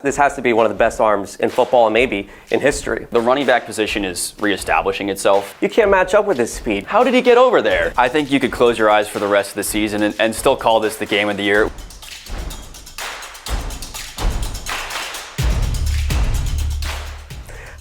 This has to be one of the best arms in football and maybe in history. The running back position is reestablishing itself. You can't match up with his speed. How did he get over there? I think you could close your eyes for the rest of the season and still call this the game of the year.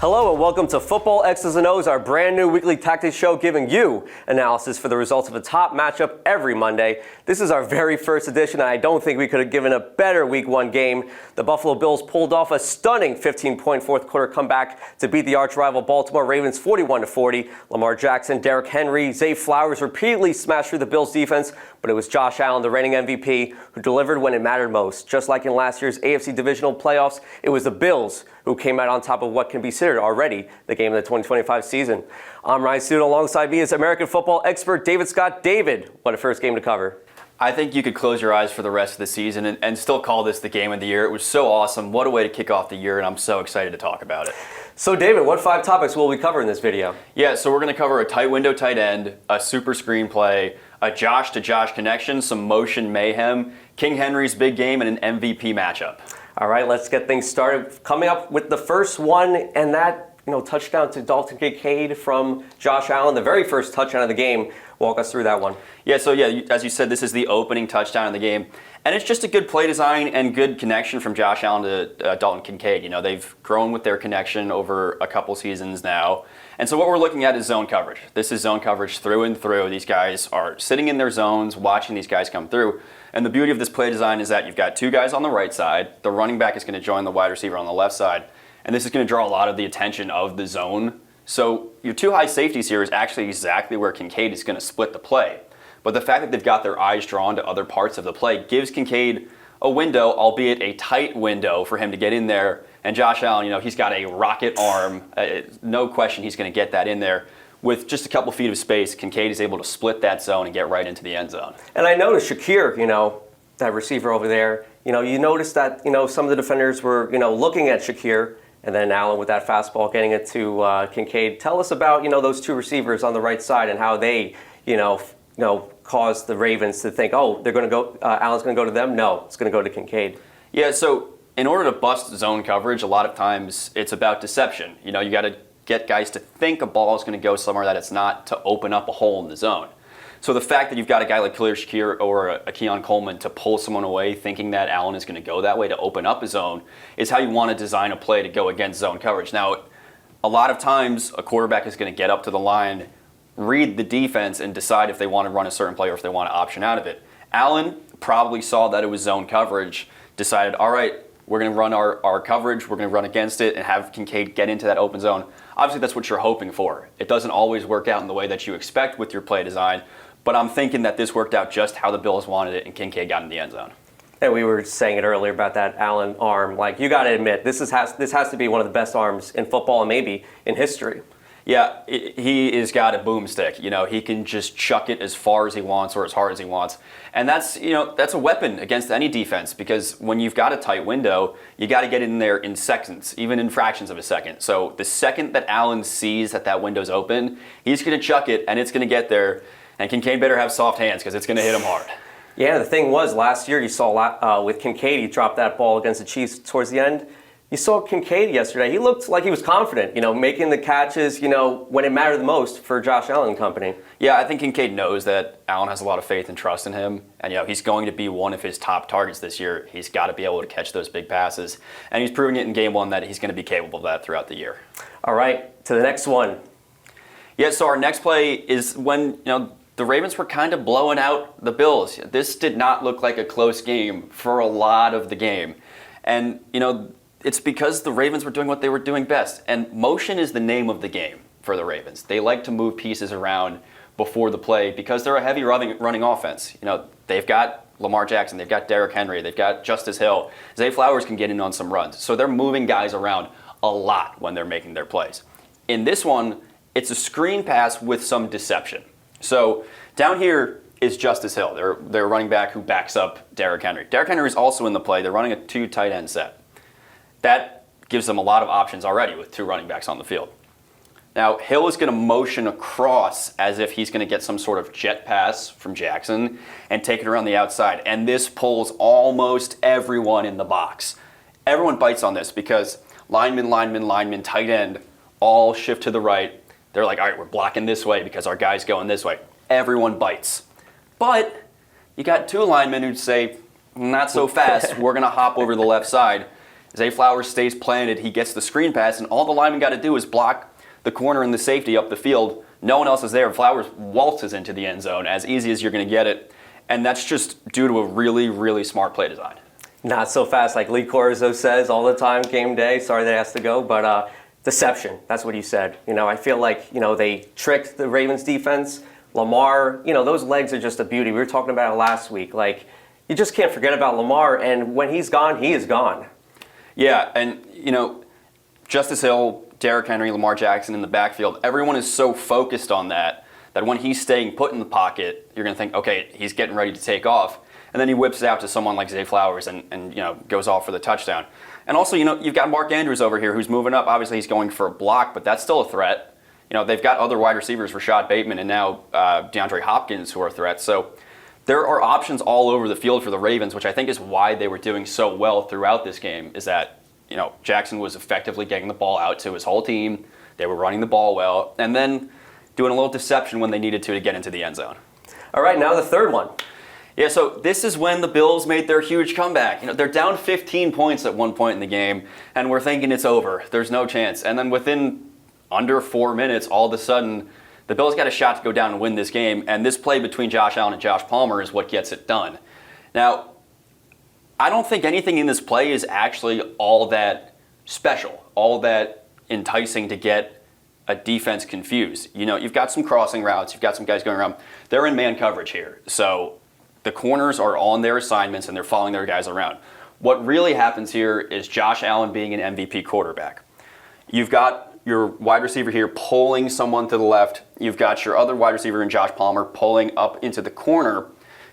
Hello and welcome to Football X's and O's, our brand new weekly tactics show giving you analysis for the results of a top matchup every Monday. This is our very first edition, and I don't think we could have given a better Week 1 game. The Buffalo Bills pulled off a stunning 15-point fourth quarter comeback to beat the arch-rival Baltimore Ravens 41-40. Lamar Jackson, Derrick Henry, Zay Flowers repeatedly smashed through the Bills' defense, but it was Josh Allen, the reigning MVP, who delivered when it mattered most. Just like in last year's AFC divisional playoffs, it was the Bills who came out on top of what can be considered already the game of the 2025 season. I'm Ryan Studo. Alongside me is American football expert David Scott. David, what a first game to cover. I think you could close your eyes for the rest of the season and still call this the game of the year. It was so awesome. What a way to kick off the year, and I'm so excited to talk about it. So David, what 5 topics will we cover in this video? Yeah, so we're going to cover a tight window tight end, a super screenplay, a Josh to Josh connection, some motion mayhem, King Henry's big game, and an MVP matchup. All right, let's get things started. Coming up with the first one, and that touchdown to Dalton Kincaid from Josh Allen, the very first touchdown of the game. Walk us through that one. Yeah, as you said, this is the opening touchdown of the game. And it's just a good play design and good connection from Josh Allen to Dalton Kincaid. They've grown with their connection over a couple seasons now. And so what we're looking at is zone coverage. This is zone coverage through and through. These guys are sitting in their zones, watching these guys come through. And the beauty of this play design is that you've got 2 guys on the right side. The running back is going to join the wide receiver on the left side. And this is going to draw a lot of the attention of the zone. So your 2 high safeties here is actually exactly where Kincaid is going to split the play. But the fact that they've got their eyes drawn to other parts of the play gives Kincaid a window, albeit a tight window, for him to get in there. And Josh Allen, he's got a rocket arm. No question he's going to get that in there. With just a couple feet of space, Kincaid is able to split that zone and get right into the end zone. And I noticed Shakir, that receiver over there, you noticed that, some of the defenders were, looking at Shakir, and then Allen with that fastball getting it to Kincaid. Tell us about, those 2 receivers on the right side and how they, caused the Ravens to think, oh, they're going to go, Allen's going to go to them. No, it's going to go to Kincaid. Yeah, so in order to bust zone coverage, a lot of times it's about deception. You got to get guys to think a ball is going to go somewhere that it's not, to open up a hole in the zone. So the fact that you've got a guy like Khalil Shakir or a Keon Coleman to pull someone away thinking that Allen is going to go that way to open up a zone is how you want to design a play to go against zone coverage. Now, a lot of times a quarterback is going to get up to the line, read the defense, and decide if they want to run a certain play or if they want to option out of it. Allen probably saw that it was zone coverage, decided, all right, we're going to run our coverage, we're going to run against it and have Kincaid get into that open zone. Obviously, that's what you're hoping for. It doesn't always work out in the way that you expect with your play design, but I'm thinking that this worked out just how the Bills wanted it, and Kincaid got in the end zone. And we were saying it earlier about that Allen arm. Like, you got to admit, this has to be one of the best arms in football and maybe in history. Yeah, he has got a boomstick. He can just chuck it as far as he wants or as hard as he wants. And that's a weapon against any defense, because when you've got a tight window, you got to get in there in seconds, even in fractions of a second. So the second that Allen sees that window's open, he's going to chuck it and it's going to get there. And Kincaid better have soft hands because it's going to hit him hard. Yeah, the thing was, last year you saw with Kincaid, he dropped that ball against the Chiefs towards the end. You saw Kincaid yesterday. He looked like he was confident, making the catches, when it mattered the most for Josh Allen and company. Yeah, I think Kincaid knows that Allen has a lot of faith and trust in him. And, he's going to be one of his top targets this year. He's got to be able to catch those big passes. And he's proving it in game 1 that he's going to be capable of that throughout the year. All right, to the next one. Yeah, so our next play is when, the Ravens were kind of blowing out the Bills. This did not look like a close game for a lot of the game. And, it's because the Ravens were doing what they were doing best. And motion is the name of the game for the Ravens. They like to move pieces around before the play because they're a heavy running offense. They've got Lamar Jackson, they've got Derrick Henry, they've got Justice Hill. Zay Flowers can get in on some runs. So they're moving guys around a lot when they're making their plays. In this one, it's a screen pass with some deception. So down here is Justice Hill, their running back who backs up Derrick Henry. Derrick Henry is also in the play. They're running a 2 tight end set. That gives them a lot of options already with 2 running backs on the field. Now, Hill is going to motion across as if he's going to get some sort of jet pass from Jackson and take it around the outside. And this pulls almost everyone in the box. everyone bites on this because lineman, tight end, all shift to the right. They're like, all right, we're blocking this way because our guy's going this way. Everyone bites. But you got two linemen who say, not so fast, we're going to hop over the left side. Zay Flowers stays planted, he gets the screen pass, and all the lineman got to do is block the corner and the safety up the field. No one else is there. Flowers waltzes into the end zone as easy as you're going to get it. And that's just due to a really, really smart play design. Not so fast, like Lee Corzo says all the time, game day. Sorry that has to go, but deception, that's what he said. I feel like, they tricked the Ravens defense. Lamar, those legs are just a beauty. We were talking about it last week. Like, you just can't forget about Lamar, and when he's gone, he is gone. Yeah, and, Justice Hill, Derrick Henry, Lamar Jackson in the backfield, everyone is so focused on that when he's staying put in the pocket, you're going to think, okay, he's getting ready to take off. And then he whips it out to someone like Zay Flowers and goes off for the touchdown. And also, you've got Mark Andrews over here who's moving up. Obviously, he's going for a block, but that's still a threat. They've got other wide receivers, Rashad Bateman and now DeAndre Hopkins, who are threats. So there are options all over the field for the Ravens, which I think is why they were doing so well throughout this game, is that, Jackson was effectively getting the ball out to his whole team. They were running the ball well, and then doing a little deception when they needed to get into the end zone. All right, now the third one. Yeah, so this is when the Bills made their huge comeback. They're down 15 points at one point in the game, and we're thinking it's over. There's no chance. And then within under 4 minutes, all of a sudden, the Bills got a shot to go down and win this game, and this play between Josh Allen and Josh Palmer is what gets it done. Now, I don't think anything in this play is actually all that special, all that enticing to get a defense confused. You've got some crossing routes, you've got some guys going around. They're in man coverage here, so the corners are on their assignments and they're following their guys around. What really happens here is Josh Allen being an MVP quarterback. You've got your wide receiver here pulling someone to the left. You've got your other wide receiver in Josh Palmer pulling up into the corner.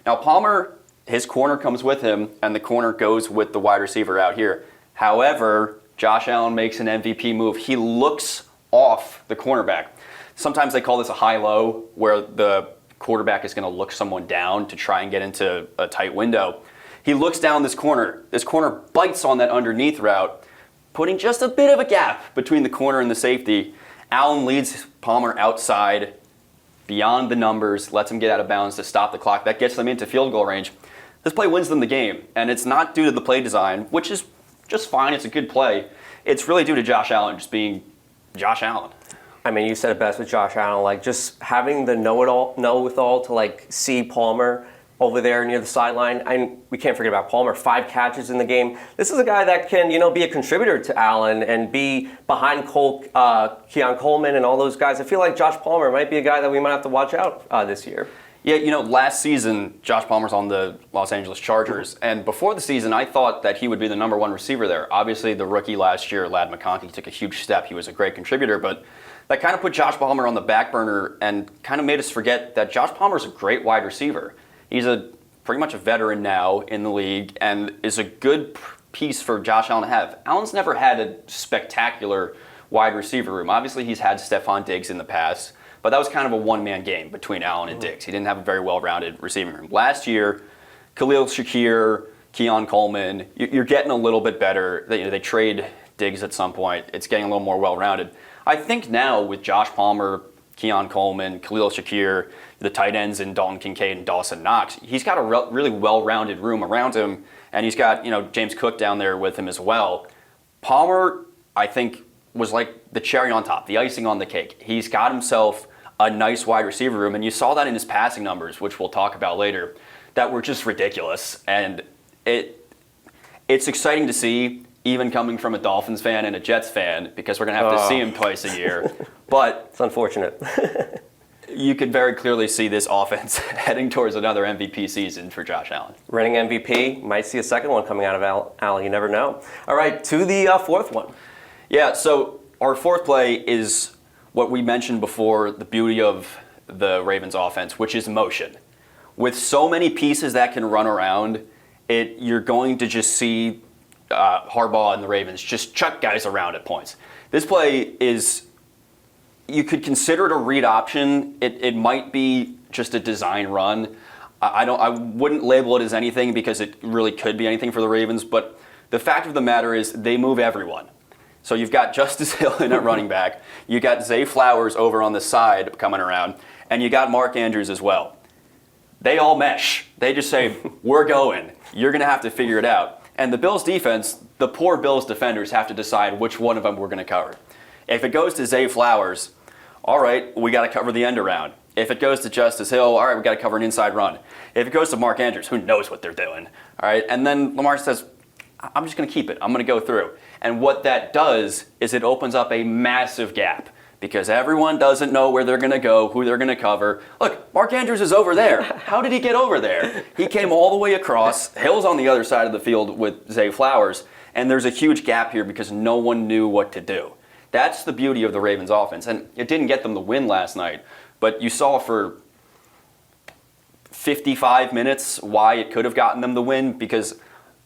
Now Palmer, his corner comes with him and the corner goes with the wide receiver out here. However, Josh Allen makes an MVP move. He looks off the cornerback. Sometimes they call this a high-low, where the quarterback is going to look someone down to try and get into a tight window. He looks down this corner. This corner bites on that underneath route, putting just a bit of a gap between the corner and the safety. Allen leads Palmer outside, beyond the numbers, lets him get out of bounds to stop the clock. That gets them into field goal range. This play wins them the game, and it's not due to the play design, which is just fine. It's a good play. It's really due to Josh Allen just being Josh Allen. I mean, you said it best with Josh Allen, like just having the know-it-all to like see Palmer over there near the sideline. And we can't forget about Palmer, 5 catches in the game. This is a guy that can, be a contributor to Allen and be behind Keon Coleman and all those guys. I feel like Josh Palmer might be a guy that we might have to watch out this year. Yeah, last season, Josh Palmer's on the Los Angeles Chargers, and before the season, I thought that he would be the number 1 receiver there. Obviously, the rookie last year, Ladd McConkey, took a huge step. He was a great contributor, but that kind of put Josh Palmer on the back burner and kind of made us forget that Josh Palmer's a great wide receiver. He's pretty much a veteran now in the league and is a good piece for Josh Allen to have. Allen's never had a spectacular wide receiver room. Obviously, he's had Stephon Diggs in the past, but that was kind of a one-man game between Allen and Diggs. He didn't have a very well-rounded receiving room. Last year, Khalil Shakir, Keon Coleman, you're getting a little bit better. They trade Diggs at some point. It's getting a little more well-rounded. I think now with Josh Palmer, Keon Coleman, Khalil Shakir, the tight ends in Dalton Kincaid and Dawson Knox, he's got a really well-rounded room around him, and he's got James Cook down there with him as well. Palmer, I think, was like the cherry on top, the icing on the cake. He's got himself a nice wide receiver room, and you saw that in his passing numbers, which we'll talk about later, that were just ridiculous. And it's exciting to see, even coming from a Dolphins fan and a Jets fan, because we're going to have to see him twice a year. But it's unfortunate. You could very clearly see this offense heading towards another MVP season for Josh Allen. Reigning MVP, might see a second one coming out of Allen, you never know. All right, to the fourth one. Yeah, so our fourth play is what we mentioned before, the beauty of the Ravens offense, which is motion. With so many pieces that can run around, you're going to just see Harbaugh and the Ravens just chuck guys around at points. This play is, you could consider it a read option. It might be just a design run. I wouldn't label it as anything because it really could be anything for the Ravens, but The fact of the matter is they move everyone. So you've got Justice Hill in at running back. You got Zay Flowers over on the side coming around. And you got Mark Andrews as well. They all mesh. They just say, we're going. You're going to have to figure it out. And the Bills defense, the poor Bills defenders have to decide which one of them we're going to cover. If it goes to Zay Flowers, all right, we got to cover the end around. If it goes to Justice Hill, all right, we got to cover an inside run. If it goes to Mark Andrews, who knows what they're doing? All right, and then Lamar says, I'm just going to keep it. I'm going to go through. And what that does is it opens up a massive gap because everyone doesn't know where they're going to go, who they're going to cover. Look, Mark Andrews is over there. How did he get over there? He came all the way across. Hill's on the other side of the field with Zay Flowers, and there's a huge gap here because no one knew what to do. That's the beauty of the Ravens offense, and it didn't get them the win last night, but you saw for 55 minutes why it could have gotten them the win because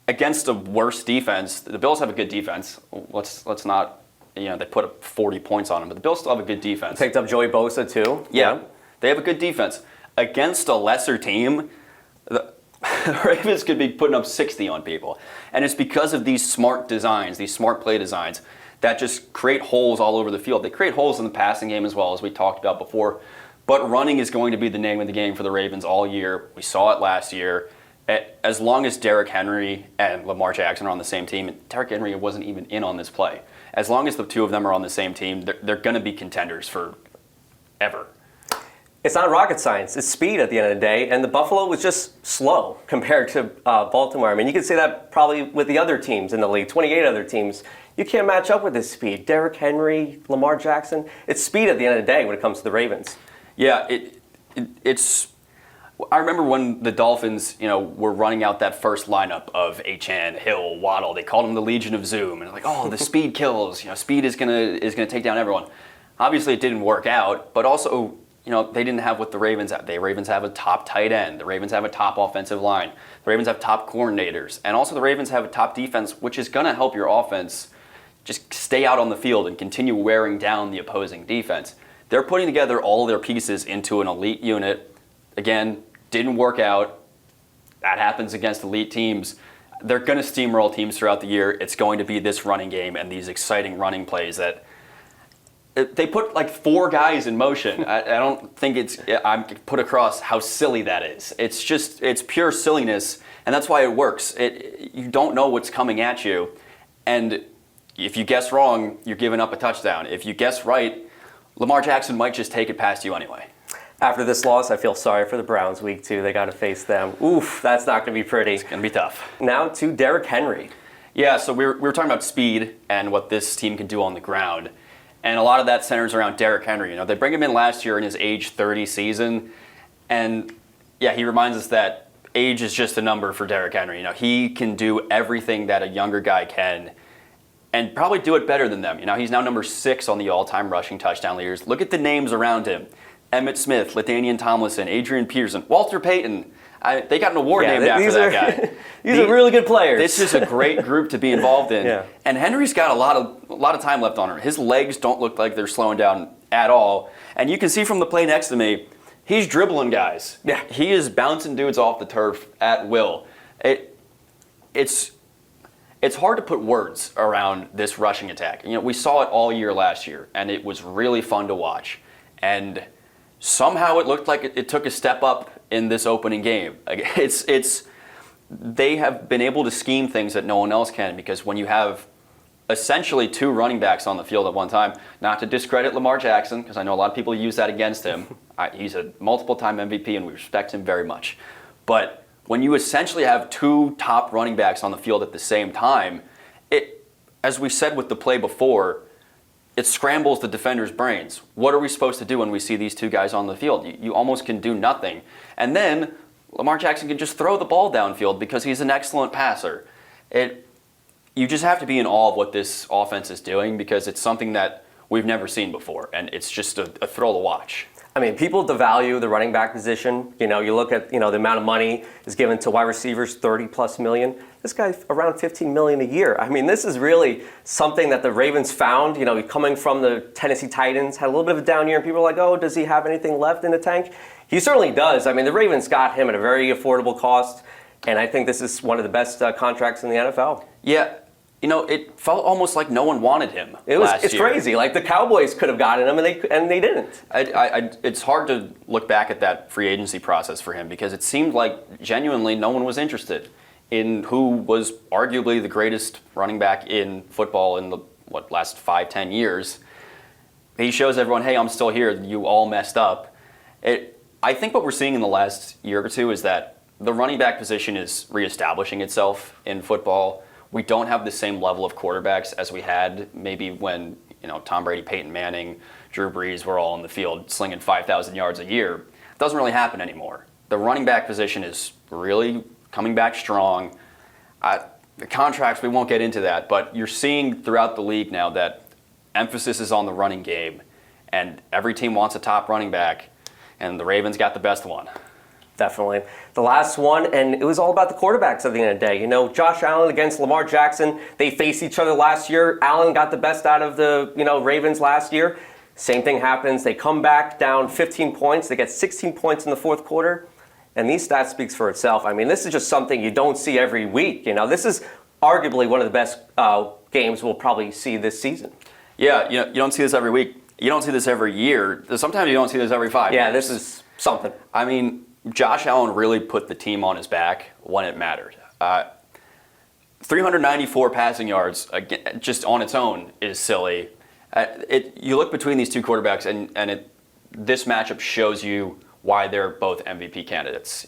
against a worse defense, the Bills have a good defense. Let's not, they put up 40 points on them, but the Bills still have a good defense. Picked up Joey Bosa too. Yeah, they have a good defense. Against a lesser team, the Ravens could be putting up 60 on people. And it's because of these smart designs, these smart play designs, that just create holes all over the field. They create holes in the passing game as well, as we talked about before. But running is going to be the name of the game for the Ravens all year. We saw it last year. As long as Derrick Henry and Lamar Jackson are on the same team, and Derrick Henry wasn't even in on this play. As long as the two of them are on the same team, they're going to be contenders for ever. It's not rocket science. It's speed at the end of the day, and the Buffalo was just slow compared to Baltimore. I mean, you could say that probably with the other teams in the league, 28 other teams. You can't match up with this speed. Derrick Henry, Lamar Jackson. It's speed at the end of the day when it comes to the Ravens. Yeah, it's. I remember when the Dolphins, were running out that first lineup of Achane, Hill, Waddle. They called them the Legion of Zoom, and like, oh, the speed kills. Speed is gonna take down everyone. Obviously, it didn't work out, but also, they didn't have what the Ravens have. The Ravens have a top tight end. The Ravens have a top offensive line. The Ravens have top coordinators, and also the Ravens have a top defense, which is gonna help your offense just stay out on the field and continue wearing down the opposing defense. They're putting together all of their pieces into an elite unit. Again, didn't work out. That happens against elite teams. They're going to steamroll teams throughout the year. It's going to be this running game and these exciting running plays that they put like 4 guys in motion. I don't think I'm put across how silly that is. It's pure silliness, and that's why it works. You don't know what's coming at you, and if you guess wrong, you're giving up a touchdown. If you guess right, Lamar Jackson might just take it past you anyway. After this loss, I feel sorry for the Browns week 2. They got to face them. Oof, that's not going to be pretty. It's going to be tough. Now to Derrick Henry. Yeah, so we were talking about speed and what this team can do on the ground. And a lot of that centers around Derrick Henry. They bring him in last year in his age 30 season. And yeah, he reminds us that age is just a number for Derrick Henry. He can do everything that a younger guy can and probably do it better than them. He's now number 6 on the all-time rushing touchdown leaders. Look at the names around him. Emmitt Smith, LaDainian Tomlinson, Adrian Peterson, Walter Payton. They got an award named after that guy. These are really good players. This is a great group to be involved in. Yeah. And Henry's got a lot of time left on him. His legs don't look like they're slowing down at all. And you can see from the play next to me, he's dribbling guys. Yeah. He is bouncing dudes off the turf at will. It's hard to put words around this rushing attack. We saw it all year last year, and it was really fun to watch. And somehow it looked like it took a step up in this opening game. They have been able to scheme things that no one else can, because when you have essentially 2 running backs on the field at one time, not to discredit Lamar Jackson, because I know a lot of people use that against him. He's a multiple-time MVP, and we respect him very much. But when you essentially have 2 top running backs on the field at the same time, as we said with the play before, it scrambles the defender's brains. What are we supposed to do when we see these 2 guys on the field? You almost can do nothing. And then Lamar Jackson can just throw the ball downfield because he's an excellent passer. You just have to be in awe of what this offense is doing, because it's something that we've never seen before, and it's just a thrill to watch. I mean, people devalue the running back position. You look at, the amount of money is given to wide receivers, 30+ million. This guy around $15 million a year. I mean, this is really something that the Ravens found, coming from the Tennessee Titans, had a little bit of a down year, and people are like, oh, does he have anything left in the tank? He certainly does. I mean, the Ravens got him at a very affordable cost. And I think this is one of the best contracts in the NFL. Yeah. It felt almost like no one wanted him last It's year. crazy. Like the Cowboys could have gotten him, and they didn't. It's hard to look back at that free agency process for him because it seemed like genuinely no one was interested in who was arguably the greatest running back in football in the last 5-10 years. He shows everyone, hey, I'm still here. You all messed up. I think what we're seeing in the last year or two is that the running back position is reestablishing itself in football. We don't have the same level of quarterbacks as we had maybe when Tom Brady, Peyton Manning, Drew Brees were all in the field slinging 5,000 yards a year. It doesn't really happen anymore. The running back position is really coming back strong. The contracts, we won't get into that, but you're seeing throughout the league now that emphasis is on the running game, and every team wants a top running back, and the Ravens got the best one. Definitely. The last one, and it was all about the quarterbacks at the end of the day. Josh Allen against Lamar Jackson, they faced each other last year. Allen got the best out of the Ravens last year. Same thing happens. They come back down 15 points. They get 16 points in the fourth quarter. And these stats speaks for itself. I mean, this is just something you don't see every week. This is arguably one of the best games we'll probably see this season. Yeah, you don't see this every week. You don't see this every year. Sometimes you don't see this every 5 years. Yeah, this is something. I mean, Josh Allen really put the team on his back when it mattered. 394 passing yards just on its own is silly. You look between these two quarterbacks, and this matchup shows you why they're both MVP candidates.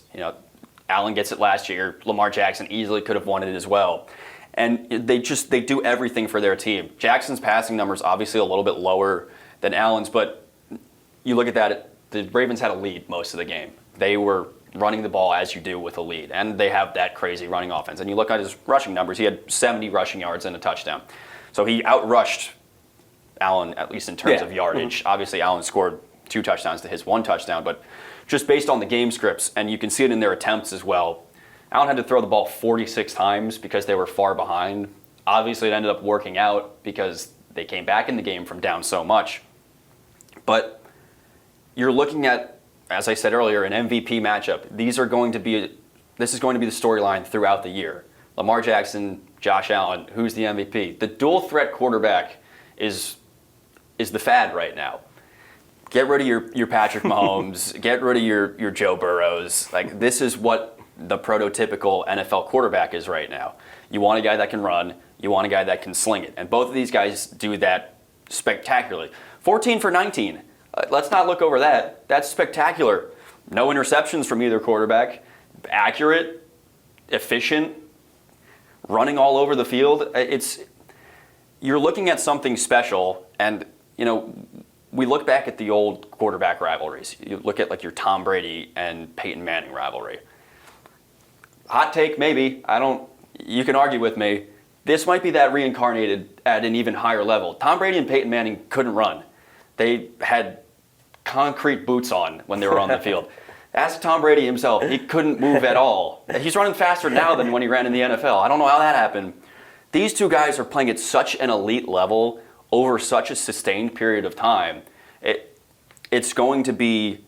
Allen gets it last year. Lamar Jackson easily could have won it as well. And they do everything for their team. Jackson's passing numbers obviously a little bit lower than Allen's, but you look at that, the Ravens had a lead most of the game. They were running the ball as you do with a lead, and they have that crazy running offense. And you look at his rushing numbers, he had 70 rushing yards and a touchdown. So he outrushed Allen, at least in terms of yardage. Mm-hmm. Obviously, Allen scored 2 touchdowns to his 1 touchdown, but just based on the game scripts, and you can see it in their attempts as well, Allen had to throw the ball 46 times because they were far behind. Obviously, it ended up working out because they came back in the game from down so much. But you're looking at, as I said earlier, an MVP matchup. This is going to be the storyline throughout the year. Lamar Jackson, Josh Allen, who's the MVP? The dual threat quarterback is the fad right now. Get rid of your Patrick Mahomes. Get rid of your Joe Burrows. This is what the prototypical NFL quarterback is right now. You want a guy that can run. You want a guy that can sling it. And both of these guys do that spectacularly. 14 for 19. Let's not look over that. That's spectacular. No interceptions from either quarterback. Accurate, efficient, running all over the field. You're looking at something special, and we look back at the old quarterback rivalries. You look at your Tom Brady and Peyton Manning rivalry. Hot take, maybe. You can argue with me. This might be that reincarnated at an even higher level. Tom Brady and Peyton Manning couldn't run. They had concrete boots on when they were on the field. Ask Tom Brady himself. He couldn't move at all. He's running faster now than when he ran in the NFL. I don't know how that happened. These two guys are playing at such an elite level over such a sustained period of time. It's going to be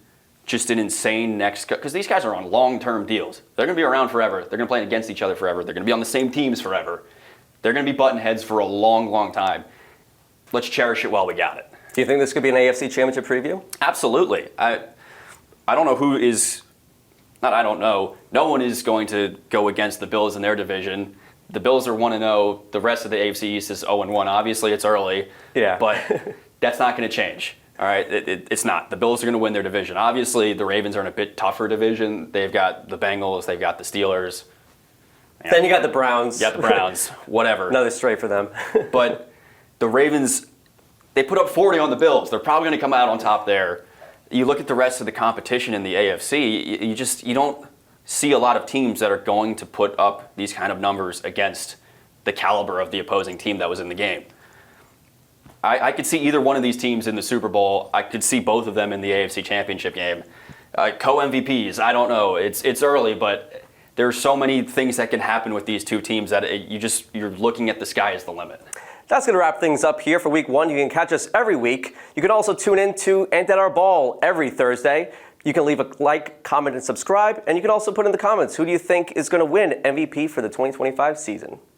just an insane because these guys are on long-term deals. They're going to be around forever. They're going to play against each other forever. They're going to be on the same teams forever. They're going to be button heads for a long, long time. Let's cherish it while we got it. Do you think this could be an AFC Championship preview? Absolutely. I don't know who is. Not I don't know. No one is going to go against the Bills in their division. The Bills are 1-0. The rest of the AFC East is 0-1. Obviously, it's early. Yeah. But that's not going to change. All right, it's not. The Bills are going to win their division. Obviously, the Ravens are in a bit tougher division. They've got the Bengals. They've got the Steelers. Then you got the Browns. You got the Browns. Whatever. Another straight for them. But the Ravens, they put up 40 on the Bills. They're probably going to come out on top there. You look at the rest of the competition in the AFC, you don't see a lot of teams that are going to put up these kind of numbers against the caliber of the opposing team that was in the game. I could see either one of these teams in the Super Bowl. I could see both of them in the AFC Championship game. Co-MVPs, I don't know. It's early, but there's so many things that can happen with these two teams that you're looking at the sky as the limit. That's going to wrap things up here for Week 1. You can catch us every week. You can also tune in to Ain't That Our Ball every Thursday. You can leave a like, comment, and subscribe, and you can also put in the comments, who do you think is going to win MVP for the 2025 season?